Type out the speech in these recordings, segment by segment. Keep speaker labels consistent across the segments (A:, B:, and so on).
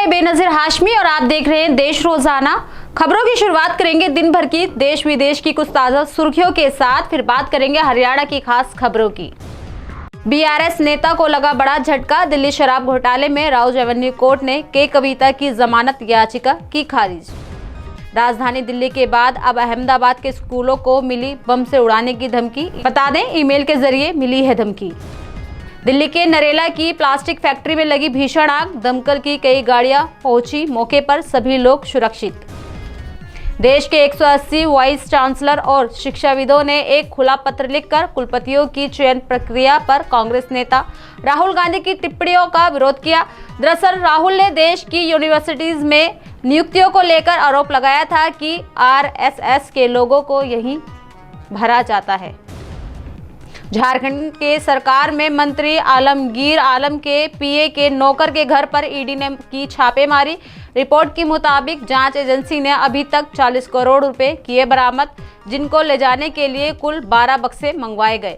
A: मैं बेनजीर हाशमी और आप देख रहे हैं देश रोजाना। खबरों की शुरुआत करेंगे दिन भर की देश विदेश की कुछ ताजा सुर्खियों के साथ, फिर बात करेंगे हरियाणा की खास खबरों की। बीआरएस नेता को लगा बड़ा झटका। दिल्ली शराब घोटाले में राउज एवेन्यू कोर्ट ने के कविता की जमानत याचिका की खारिज। राजधानी दिल्ली के बाद अब अहमदाबाद के स्कूलों को मिली बम से उड़ाने की धमकी। बता दें, ईमेल के जरिए मिली है धमकी। दिल्ली के नरेला की प्लास्टिक फैक्ट्री में लगी भीषण आग। दमकल की कई गाड़ियां पहुंची मौके पर, सभी लोग सुरक्षित। देश के 180 वाइस चांसलर और शिक्षाविदों ने एक खुला पत्र लिखकर कुलपतियों की चयन प्रक्रिया पर कांग्रेस नेता राहुल गांधी की टिप्पणियों का विरोध किया। दरअसल राहुल ने देश की यूनिवर्सिटीज में नियुक्तियों को लेकर आरोप लगाया था कि आरएसएस के लोगों को यहीं भरा जाता है। झारखंड के सरकार में मंत्री आलमगीर आलम के पीए के नौकर के घर पर ईडी ने की छापेमारी। रिपोर्ट के मुताबिक जांच एजेंसी ने अभी तक 40 करोड़ रुपए किए बरामद, जिनको ले जाने के लिए कुल 12 बक्से मंगवाए गए।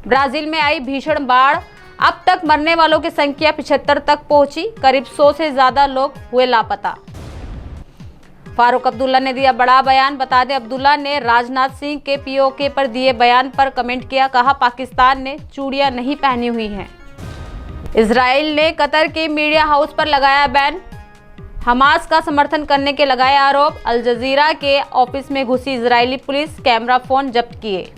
A: ब्राजील में आई भीषण बाढ़, अब तक मरने वालों की संख्या 75 तक पहुंची। करीब 100 से ज्यादा लोग हुए लापता। फारूक अब्दुल्ला ने दिया बड़ा बयान। बता दें, अब्दुल्ला ने राजनाथ सिंह के पीओके पर दिए बयान पर कमेंट किया। कहा, पाकिस्तान ने चूड़ियां नहीं पहनी हुई हैं। इजराइल ने कतर के मीडिया हाउस पर लगाया बैन। हमास का समर्थन करने के लगाए आरोप। अल जजीरा के ऑफिस में घुसी इजरायली पुलिस, कैमरा फोन जब्त किए।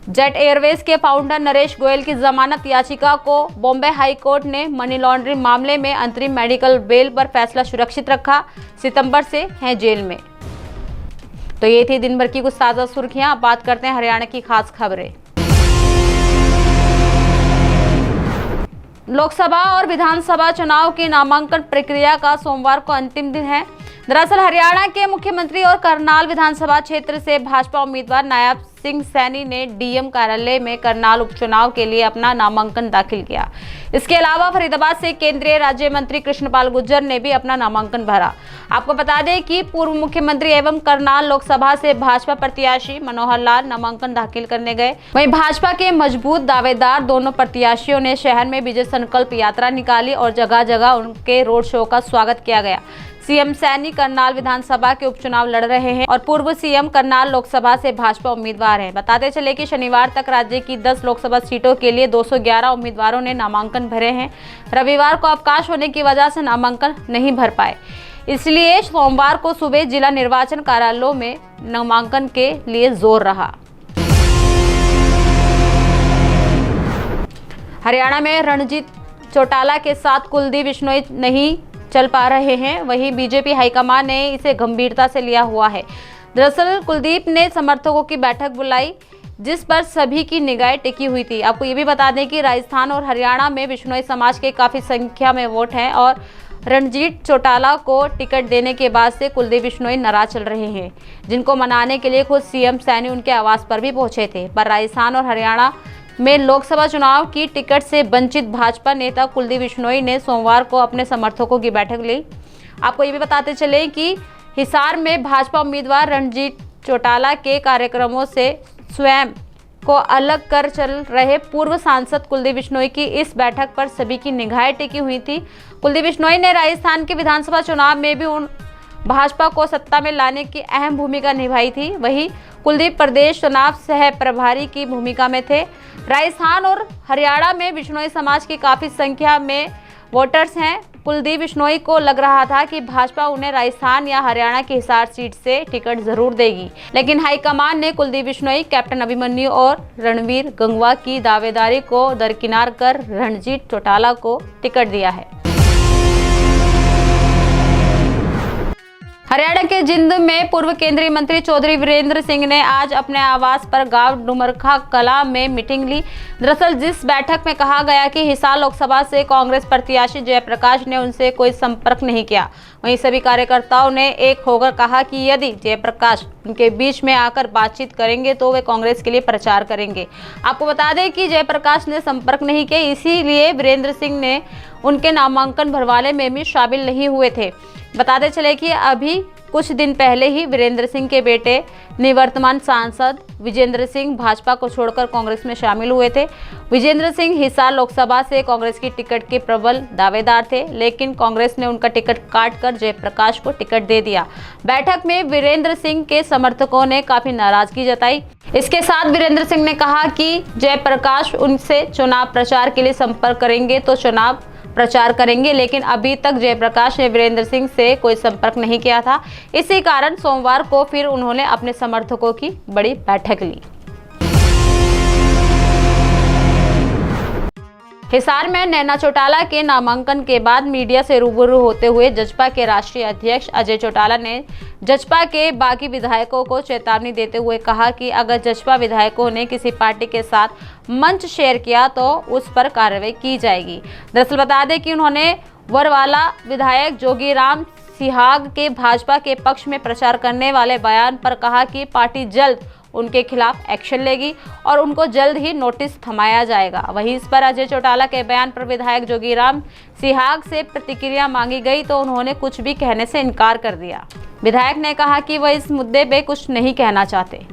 A: जेट एयरवेज के फाउंडर नरेश गोयल की जमानत याचिका को बॉम्बे हाई कोर्ट ने मनी लॉन्ड्रिंग मामले में अंतरिम मेडिकल बेल पर फैसला सुरक्षित रखा। सितंबर से हैं जेल में। तो ये थी दिन भर की कुछ ताजा सुर्खियां। अब बात करते हैं हरियाणा की खास खबरें। लोकसभा और विधानसभा चुनाव की नामांकन प्रक्रिया का सोमवार को अंतिम दिन है। दरअसल हरियाणा के मुख्यमंत्री और करनाल विधानसभा क्षेत्र से भाजपा उम्मीदवार नायब सिंह सैनी ने डीएम कार्यालय में करनाल उपचुनाव के लिए अपना नामांकन दाखिल किया। इसके अलावा फरीदाबाद से केंद्रीय राज्य मंत्री कृष्णपाल गुर्जर ने भी अपना नामांकन भरा। आपको बता दें कि पूर्व मुख्यमंत्री एवं करनाल लोकसभा से भाजपा प्रत्याशी मनोहर लाल नामांकन दाखिल करने गए। वहीं भाजपा के मजबूत दावेदार दोनों प्रत्याशियों ने शहर में विजय संकल्प यात्रा निकाली और जगह जगह उनके रोड शो का स्वागत किया गया। सीएम सैनी करनाल विधानसभा के उपचुनाव लड़ रहे हैं और पूर्व सीएम करनाल लोकसभा से भाजपा उम्मीदवार हैं। बताते चले कि शनिवार तक राज्य की 10 लोकसभा सीटों के लिए 211 उम्मीदवारों ने नामांकन भरे हैं। रविवार को अवकाश होने की वजह से नामांकन नहीं भर पाए, इसलिए सोमवार को सुबह जिला निर्वाचन कार्यालयों में नामांकन के लिए जोर रहा। हरियाणा में रणजीत चौटाला के साथ कुलदीप बिश्नोई नहीं चल पा रहे हैं, वहीं बीजेपी हाईकमान ने इसे गंभीरता से लिया हुआ है। दरअसल कुलदीप ने समर्थकों की बैठक बुलाई, जिस पर सभी की निगाहें टिकी हुई थी। आपको ये भी बता दें कि राजस्थान और हरियाणा में बिश्नोई समाज के काफ़ी संख्या में वोट हैं और रणजीत चौटाला को टिकट देने के बाद से कुलदीप बिश्नोई नाराज चल रहे हैं, जिनको मनाने के लिए खुद सीएम सैनी उनके आवास पर भी पहुंचे थे। पर राजस्थान और हरियाणा में लोकसभा चुनाव की टिकट से वंचित भाजपा नेता कुलदीप बिश्नोई ने सोमवार को अपने समर्थकों की बैठक ली। आपको ये भी बताते चले कि हिसार में भाजपा उम्मीदवार रणजीत चौटाला के कार्यक्रमों से स्वयं को अलग कर चल रहे पूर्व सांसद कुलदीप बिश्नोई की इस बैठक पर सभी की निगाहें टिकी हुई थी। कुलदीप बिश्नोई ने राजस्थान के विधानसभा चुनाव में भी भाजपा को सत्ता में लाने की अहम भूमिका निभाई थी। वहीं कुलदीप प्रदेश चुनाव सह प्रभारी की भूमिका में थे। राजस्थान और हरियाणा में बिश्नोई समाज की काफ़ी संख्या में वोटर्स हैं। कुलदीप बिश्नोई को लग रहा था कि भाजपा उन्हें राजस्थान या हरियाणा की हिसार सीट से टिकट जरूर देगी, लेकिन हाईकमान ने कुलदीप बिश्नोई, कैप्टन अभिमन्यु और रणवीर गंगवा की दावेदारी को दरकिनार कर रणजीत चौटाला को टिकट दिया है। हरियाणा के जिंद में पूर्व केंद्रीय मंत्री चौधरी वीरेंद्र सिंह ने आज अपने आवास पर गांव डुमरखा कला में मीटिंग ली। दरअसल जिस बैठक में कहा गया कि हिसार लोकसभा से कांग्रेस प्रत्याशी जयप्रकाश ने उनसे कोई संपर्क नहीं किया, वहीं सभी कार्यकर्ताओं ने एक होकर कहा कि यदि जयप्रकाश उनके बीच में आकर बातचीत करेंगे तो वे कांग्रेस के लिए प्रचार करेंगे। आपको बता दें कि जयप्रकाश ने संपर्क नहीं किया, इसीलिए वीरेंद्र सिंह ने उनके नामांकन भरवाने में भी शामिल नहीं हुए थे। बताते चले कि अभी कुछ दिन पहले ही वीरेंद्र सिंह के बेटे निवर्तमान सांसद विजेंद्र सिंह भाजपा को छोड़कर कांग्रेस में शामिल हुए थे। विजेंद्र सिंह हिसार लोकसभा से कांग्रेस की टिकट के प्रबल दावेदार थे, लेकिन कांग्रेस ने उनका टिकट काटकर जयप्रकाश को टिकट दे दिया। बैठक में वीरेंद्र सिंह के समर्थकों ने काफी नाराजगी जताई। इसके साथ वीरेंद्र सिंह ने कहा कि जयप्रकाश उनसे चुनाव प्रचार के लिए संपर्क करेंगे तो चुनाव प्रचार करेंगे, लेकिन अभी तक जयप्रकाश ने वीरेंद्र सिंह से कोई संपर्क नहीं किया था। इसी कारण सोमवार को फिर उन्होंने अपने समर्थकों की बड़ी बैठक ली। हिसार में नैना चौटाला के नामांकन के बाद मीडिया से रूबरू होते हुए जजपा के राष्ट्रीय अध्यक्ष अजय चौटाला ने जजपा के बाकी विधायकों को चेतावनी देते हुए कहा कि अगर जजपा विधायकों ने किसी पार्टी के साथ मंच शेयर किया तो उस पर कार्रवाई की जाएगी। दरअसल बता दें कि उन्होंने वरवाला विधायक जोगीराम सिहाग के भाजपा के पक्ष में प्रचार करने वाले बयान पर कहा कि पार्टी जल्द उनके खिलाफ एक्शन लेगी और उनको जल्द ही नोटिस थमाया जाएगा। वहीं इस पर अजय चौटाला के बयान पर विधायक जोगीराम सिहाग से प्रतिक्रिया मांगी गई तो उन्होंने कुछ भी कहने से इनकार कर दिया। विधायक ने कहा कि वह इस मुद्दे पे कुछ नहीं कहना चाहते।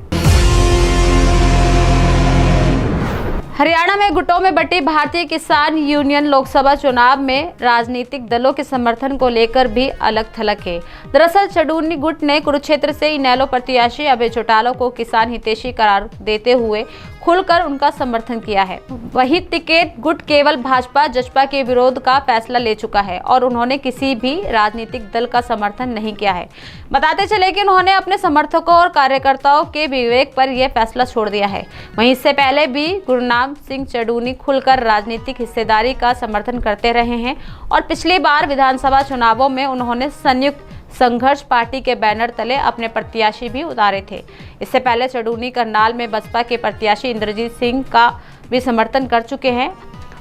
A: हरियाणा में गुटों में बटी भारतीय किसान यूनियन लोकसभा चुनाव में राजनीतिक दलों के समर्थन को लेकर भी अलग थलग है। दरअसल चडूनी गुट ने कुरुक्षेत्र से इनेलो प्रत्याशी अभय चौटाला को किसान हितैषी करार देते हुए खुलकर उनका समर्थन किया है। वही टिकैत गुट केवल भाजपा जजपा के विरोध का फैसला ले चुका है और उन्होंने किसी भी राजनीतिक दल का समर्थन नहीं किया है। बताते चले कि उन्होंने अपने समर्थकों और कार्यकर्ताओं के विवेक पर यह फैसला छोड़ दिया है। वहीं इससे पहले भी गुरनाम सिंह चडूनी खुलकर राजनीतिक हिस्सेदारी का समर्थन करते रहे हैं और पिछली बार विधानसभा चुनावों में उन्होंने संयुक्त संघर्ष पार्टी के बैनर तले अपने प्रत्याशी भी उतारे थे। इससे पहले चडूनी करनाल में बसपा के प्रत्याशी इंद्रजीत सिंह का भी समर्थन कर चुके हैं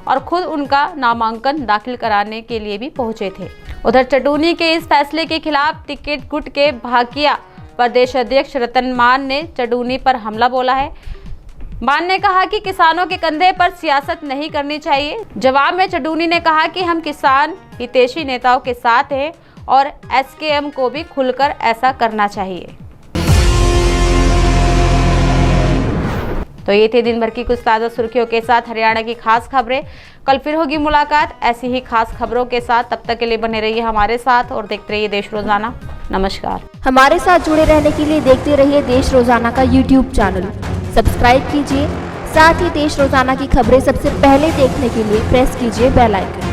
A: और खुद उनका नामांकन दाखिल कराने के लिए भी पहुंचे थे। उधर चडूनी के इस फैसले के खिलाफ टिकैत गुट के भाकिया प्रदेश अध्यक्ष रतन मान ने चडूनी पर हमला बोला है। मान ने कहा कि किसानों के कंधे पर सियासत नहीं करनी चाहिए। जवाब में चडूनी ने कहा कि हम किसान हितैषी नेताओं के साथ हैं और एसकेएम को भी खुलकर ऐसा करना चाहिए। तो ये थे दिन भर की कुछ ताज़ा सुर्खियों के साथ हरियाणा की खास खबरें। कल फिर होगी मुलाकात ऐसी ही खास खबरों के साथ। तब तक के लिए बने रहिए हमारे साथ और देखते रहिए देश रोजाना। नमस्कार।
B: हमारे साथ जुड़े रहने के लिए देखते रहिए देश रोजाना का यूट्यूब चैनल सब्सक्राइब कीजिए। साथ ही देश रोजाना की खबरें सबसे पहले देखने के लिए प्रेस कीजिए बेल आइकन।